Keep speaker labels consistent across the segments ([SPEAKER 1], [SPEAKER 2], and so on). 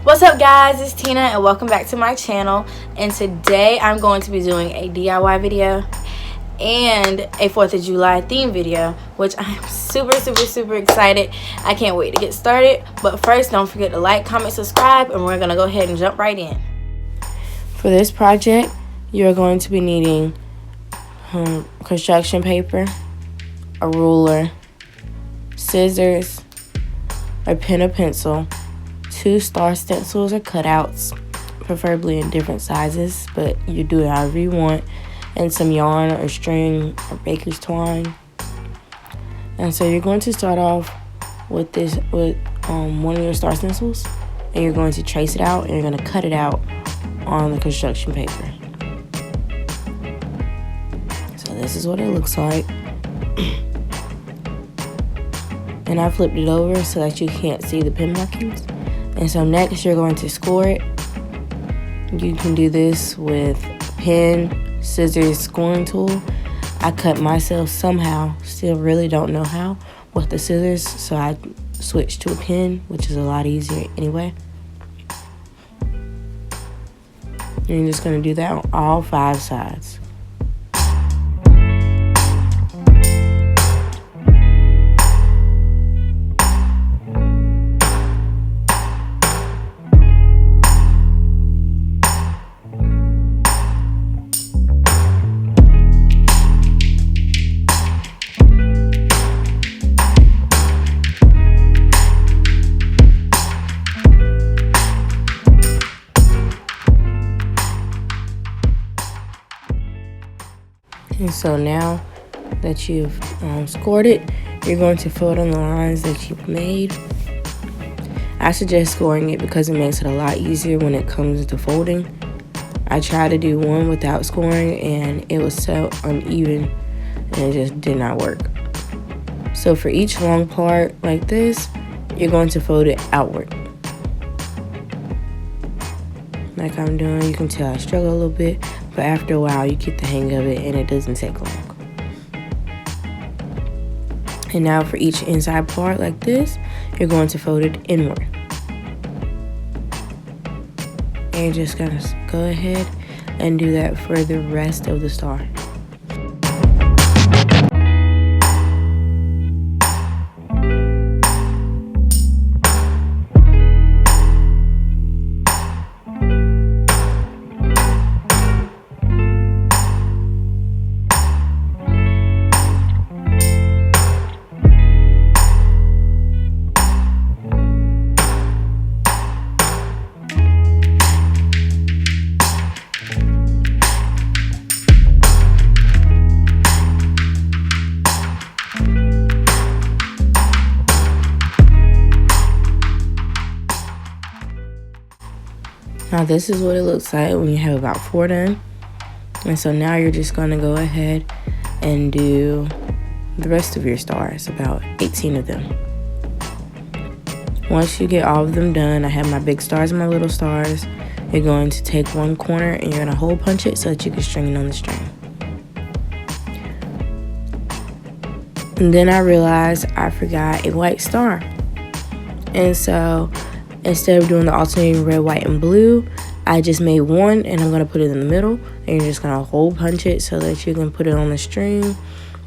[SPEAKER 1] What's up guys, it's Tina and welcome back to my channel. And today I'm going to be doing a DIY video and a 4th of July theme video, which I'm super excited. I can't wait to get started. But first, don't forget to like, comment, subscribe, and we're gonna go ahead and jump right in. For this project, you're going to be needing construction paper, a ruler, scissors, a pen or pencil, 2 star stencils or cutouts, preferably in different sizes, but you do it however you want, and some yarn or string or baker's twine. And so you're going to start off with one of your star stencils, and you're going to trace it out, and you're going to cut it out on the construction paper. So this is what it looks like. And I flipped it over so that you can't see the pen markings. And so next you're going to score it. You can do this with a pen, scissors, scoring tool. I cut myself somehow, still really don't know how, with the scissors, so I switched to a pen, which is a lot easier anyway. And you're just going to do that on all 5 sides. And so now that you've scored it, you're going to fold on the lines that you've made. I suggest scoring it because it makes it a lot easier when it comes to folding. I tried to do one without scoring and it was so uneven and it just did not work. So for each long part like this, you're going to fold it outward. Like I'm doing, you can tell I struggle a little bit, but after a while you get the hang of it and it doesn't take long. And now for each inside part like this, you're going to fold it inward. And you're just gonna go ahead and do that for the rest of the star. Now this is what it looks like when you have about 4 done. And so now you're just going to go ahead and do the rest of your stars, about 18 of them. Once you get all of them done, I have my big stars and my little stars. You're going to take one corner and you're going to hole punch it so that you can string it on the string. And then I realized I forgot a white star. And so instead of doing the alternating red, white, and blue, I just made one and I'm going to put it in the middle. And you're just going to hole punch it so that you can put it on the string.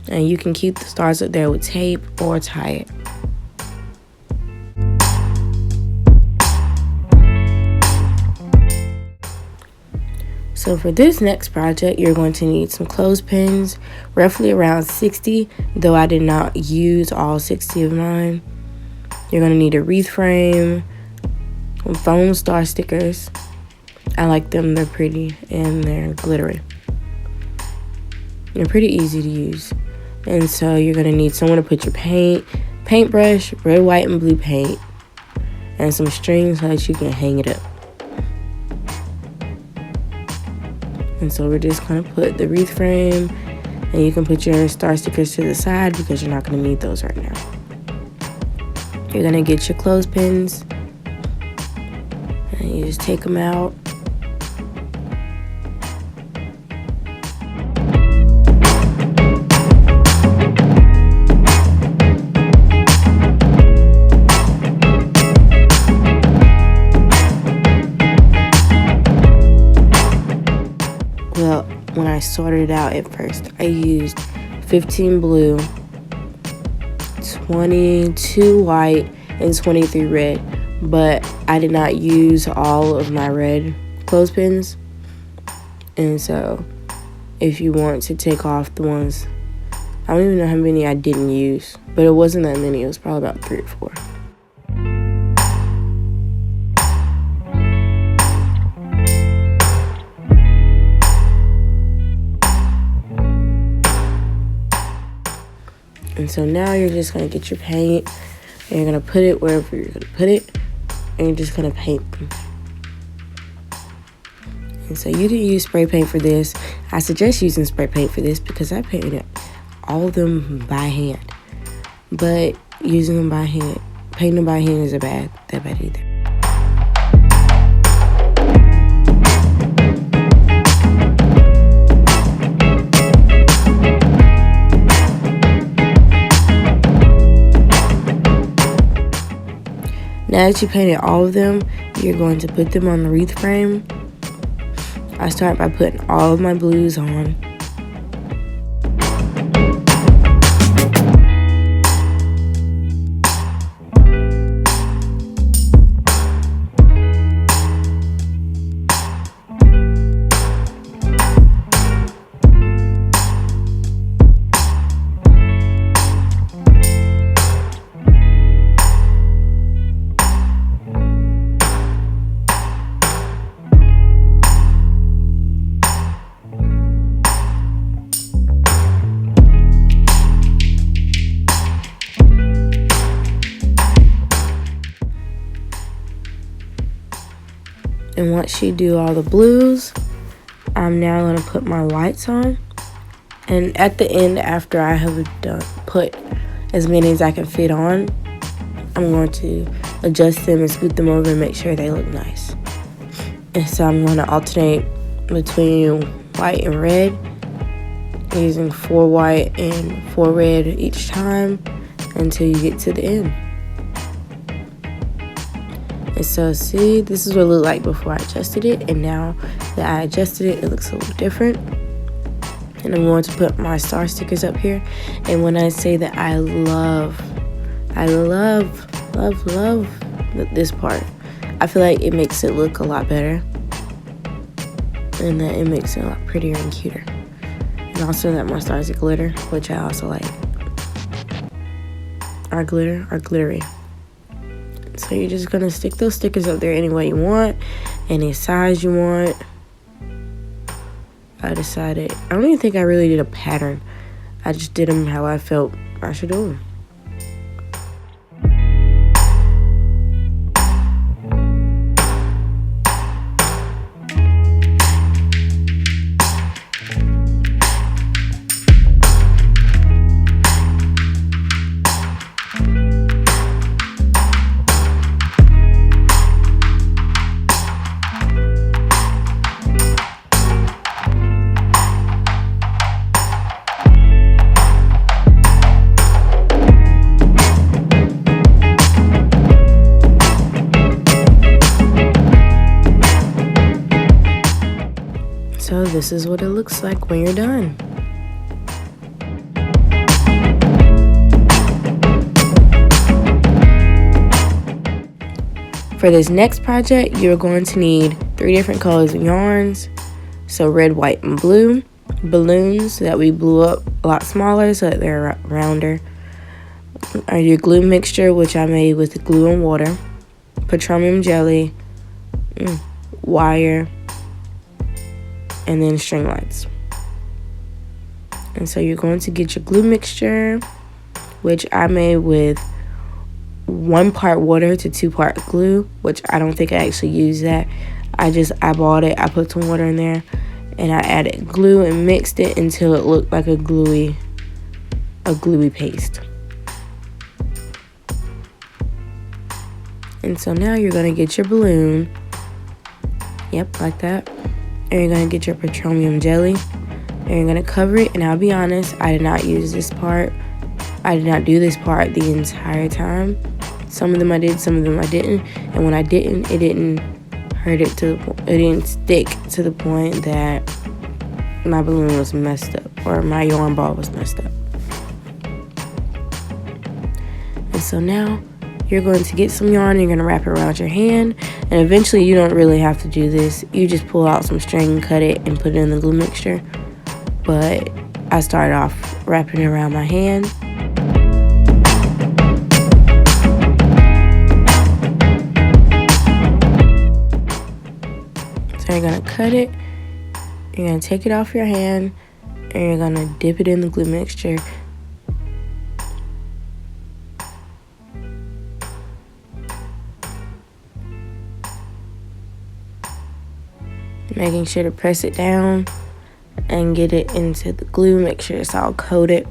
[SPEAKER 1] And you can keep the stars up there with tape or tie it. So for this next project, you're going to need some clothespins, roughly around 60, though I did not use all 60 of mine. You're going to need a wreath frame, foam star stickers. I like them, they're pretty and they're glittery. They're pretty easy to use. And so you're going to need somewhere to put your paintbrush, red, white, and blue paint, and some string so that you can hang it up. And so we're just going to put the wreath frame, and you can put your star stickers to the side because you're not going to need those right now. You're going to get your clothespins, and you just take them out. I sorted it out at first. I used 15 blue, 22 white, and 23 red. But I did not use all of my red clothespins. And so if you want to take off the ones, I don't even know how many I didn't use, but it wasn't that many. It was probably about 3 or 4. And so now you're just going to get your paint and you're going to put it wherever you're going to put it, and you're just going to paint them. And so you can use spray paint for this. I suggest using spray paint for this because I painted all of them by hand. But using them by hand, painting them by hand isn't that bad either. Now that you painted all of them, you're going to put them on the wreath frame. I start by putting all of my blues on. And once you do all the blues, I'm now going to put my whites on. And at the end, after I have put as many as I can fit on, I'm going to adjust them and scoot them over and make sure they look nice. And so I'm going to alternate between white and red, using 4 white and 4 red each time until you get to the end. And so see, this is what it looked like before I adjusted it, and now that I adjusted it, it looks a little different. And I'm going to put my star stickers up here. And when I say that I love this part, I feel like it makes it look a lot better, and that it makes it a lot prettier and cuter. And also that my stars are glitter, which I also like. Are glittery. So you're just going to stick those stickers up there any way you want, any size you want. I decided, I don't even think I really did a pattern. I just did them how I felt I should do them. So this is what it looks like when you're done. For this next project, you're going to need 3 different colors of yarns. So red, white, and blue. Balloons that we blew up a lot smaller so that they're rounder. Your glue mixture, which I made with glue and water. Petroleum jelly. Wire. And then string lights. And so you're going to get your glue mixture, which I made with 1 part water to 2 part glue, which I don't think I actually used that. I eyeballed it. I put some water in there and I added glue and mixed it until it looked like a gluey paste. And so now you're going to get your balloon. Yep, like that. And you're going to get your petroleum jelly, and you're going to cover it. And I'll be honest, I did not use this part. I did not do this part the entire time. Some of them I did, some of them I didn't. And when I didn't, it didn't stick to the point that my balloon was messed up, or my yarn ball was messed up. And so now you're going to get some yarn, you're going to wrap it around your hand, and eventually you don't really have to do this. You just pull out some string, cut it, and put it in the glue mixture. But I started off wrapping it around my hand. So you're going to cut it, you're going to take it off your hand, and you're going to dip it in the glue mixture. Making sure to press it down and get it into the glue. Make sure it's all coated.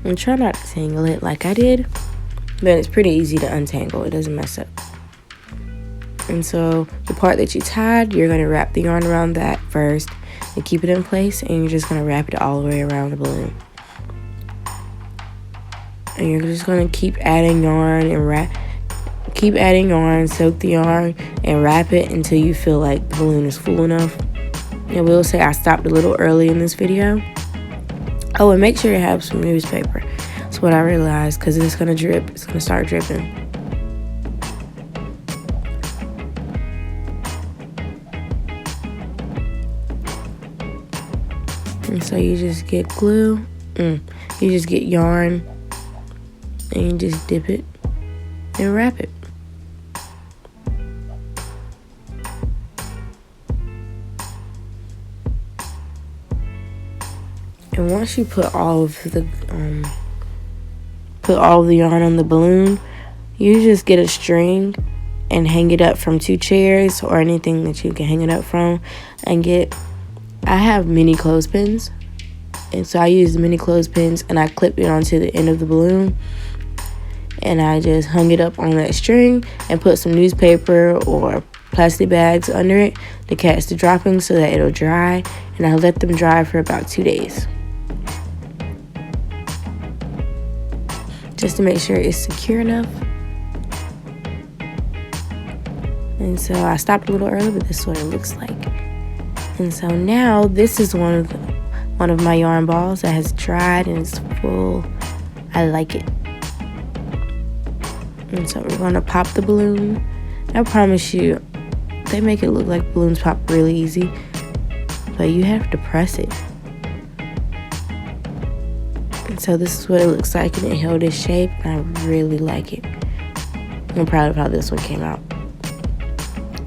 [SPEAKER 1] And try not to tangle it like I did, but it's pretty easy to untangle. It doesn't mess up. And so the part that you tied, you're going to wrap the yarn around that first and keep it in place, and you're just going to wrap it all the way around the balloon. And you're just going to keep adding yarn and keep adding yarn, soak the yarn, and wrap it until you feel like the balloon is full enough. I will say I stopped a little early in this video. Oh, and make sure you have some newspaper. That's what I realized, because it's going to drip. It's going to start dripping. And so you just get glue. You just get yarn, and you just dip it and wrap it. And once you put all of the yarn on the balloon, you just get a string and hang it up from 2 chairs or anything that you can hang it up from. And I have mini clothespins, and so I use the mini clothespins and I clip it onto the end of the balloon, and I just hung it up on that string and put some newspaper or plastic bags under it to catch the droppings so that it'll dry. And I let them dry for about 2 days, just to make sure it's secure enough. And so I stopped a little early, but this is what it looks like. And so now this is one of my yarn balls that has dried and it's full. I like it. And so we're going to pop the balloon. I promise you, they make it look like balloons pop really easy, but you have to press it. And so this is what it looks like, and it held its shape, and I really like it. I'm proud of how this one came out.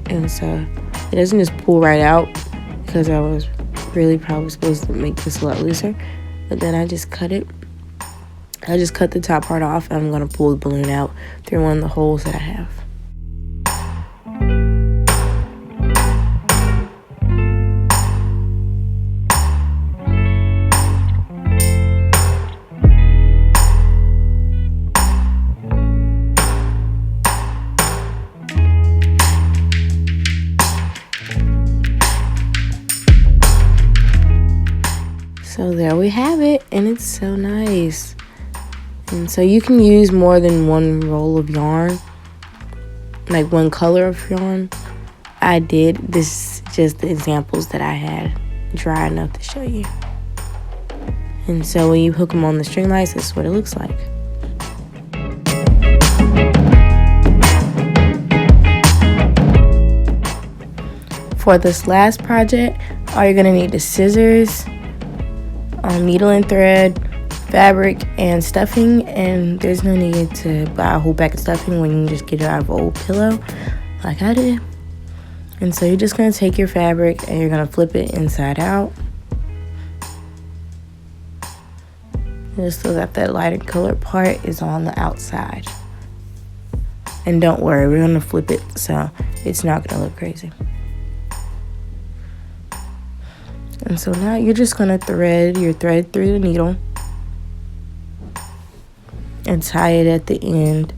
[SPEAKER 1] And so it doesn't just pull right out, because I was really probably supposed to make this a lot looser, but then I just cut it. I just cut the top part off, and I'm going to pull the balloon out through one of the holes that I have. So there we have it, and it's so nice. And so you can use more than one roll of yarn, like one color of yarn. I did. This is just the examples that I had dry enough to show you. And so when you hook them on the string lights, this is what it looks like. For this last project, all you're gonna need is scissors, needle and thread, fabric, and stuffing. And there's no need to buy a whole bag of stuffing when you can just get it out of an old pillow like I did. And so you're just going to take your fabric and you're going to flip it inside out, just so that lighter colored part is on the outside. And don't worry, we're going to flip it so it's not going to look crazy. And so now you're just going to thread your thread through the needle and tie it at the end.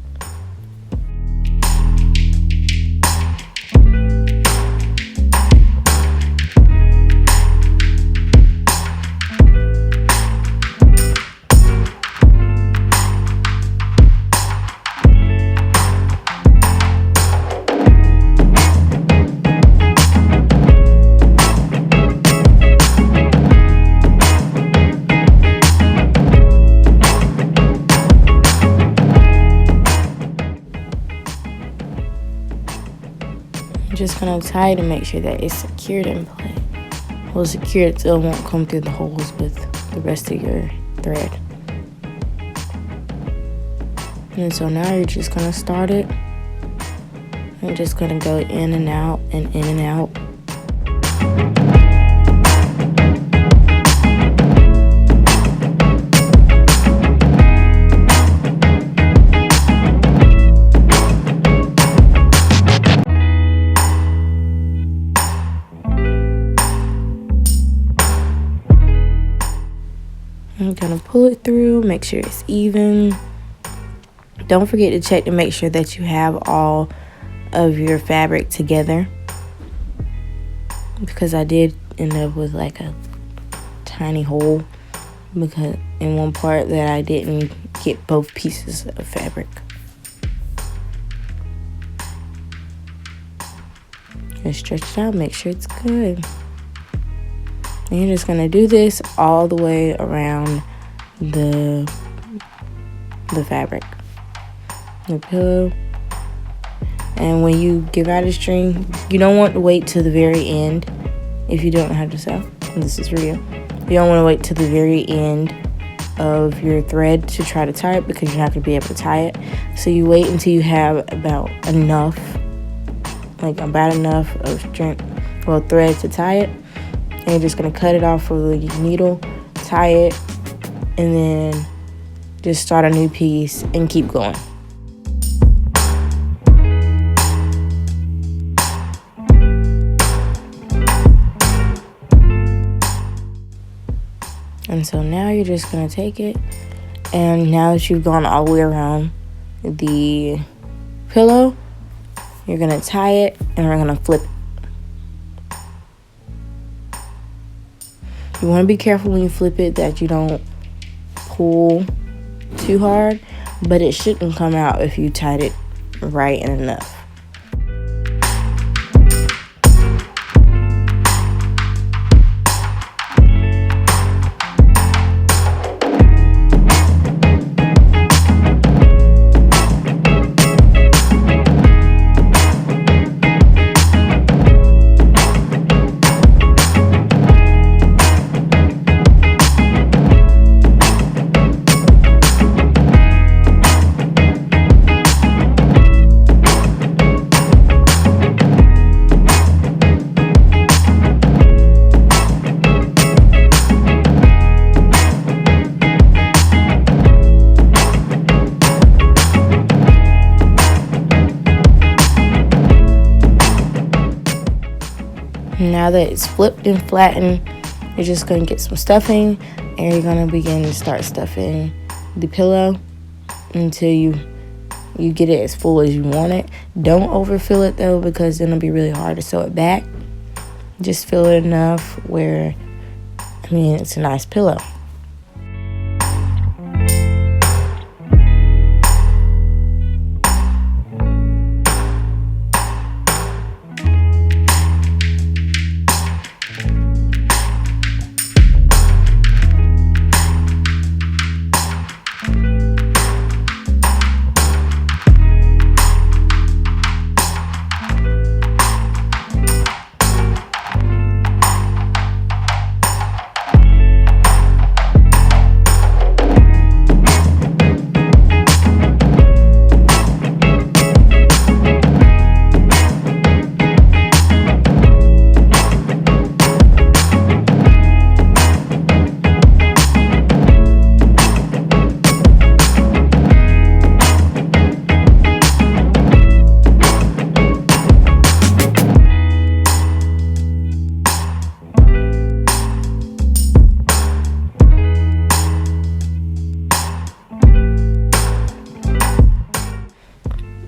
[SPEAKER 1] just gonna tie it and make sure that it's secured in place. Well, secured so it won't come through the holes with the rest of your thread. And so now you're just gonna start it. I'm just gonna go in and out and in and out. I'm gonna pull it through, make sure it's even. Don't forget to check to make sure that you have all of your fabric together, because I did end up with like a tiny hole because in one part that I didn't get both pieces of fabric. Just stretch it out, make sure it's good. And you're just gonna do this all the way around the fabric, the pillow. And when you give out a string, you don't want to wait till the very end. If you don't know how to sew, this is for you. You don't want to wait till the very end of your thread to try to tie it, because you're not going to be able to tie it. So you wait until you have about enough of thread to tie it. And you're just going to cut it off with a needle, tie it, and then just start a new piece and keep going. And so now you're just going to take it, and now that you've gone all the way around the pillow, you're going to tie it, and we're going to flip it. You want to be careful when you flip it that you don't pull too hard, but it shouldn't come out if you tied it right and enough. Now that it's flipped and flattened, you're just going to get some stuffing, and you're going to begin to start stuffing the pillow until you get it as full as you want it. Don't overfill it though, because then it'll be really hard to sew it back. Just fill it enough where, it's a nice pillow.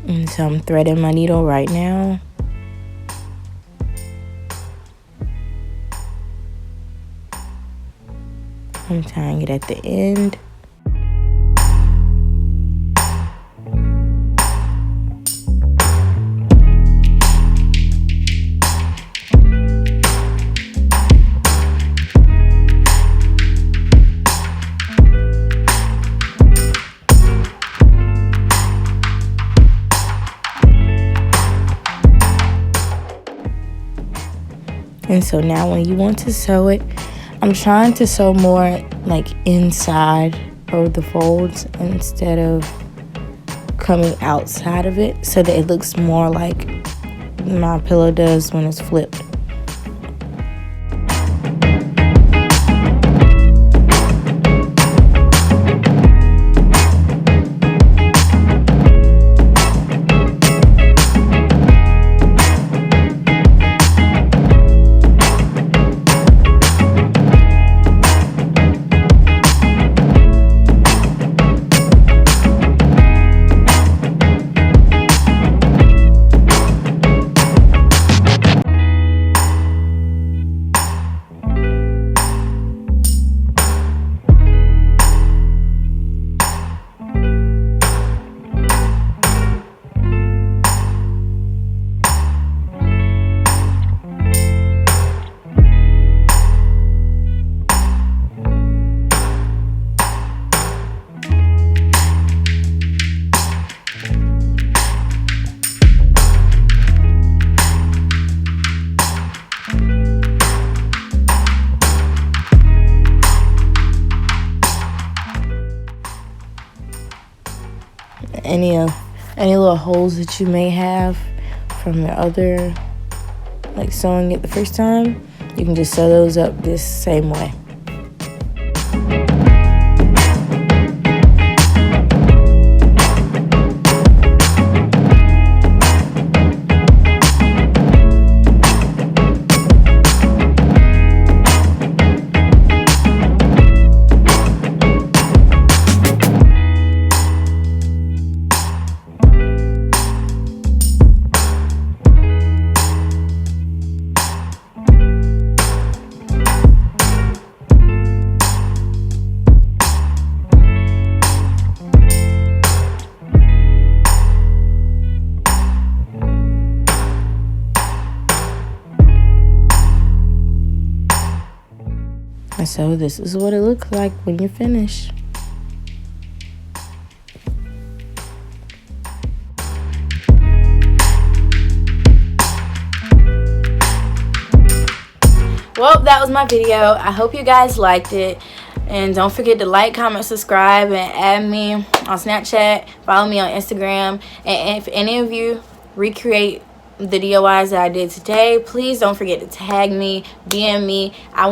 [SPEAKER 1] And so I'm threading my needle right now. I'm tying it at the end. And so now when you want to sew it, I'm trying to sew more like inside of the folds instead of coming outside of it, so that it looks more like my pillow does when it's flipped. Any little holes that you may have from your other, like sewing it the first time, you can just sew those up this same way. And so this is what it looks like when you're finished. Well, that was my video. I hope you guys liked it. And don't forget to like, comment, subscribe, and add me on Snapchat. Follow me on Instagram. And if any of you recreate the DIYs that I did today, please don't forget to tag me, DM me. I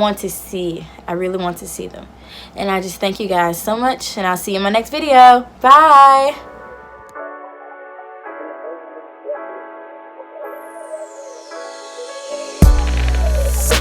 [SPEAKER 1] really want to see them. And I just thank you guys so much, and I'll see you in my next video. Bye.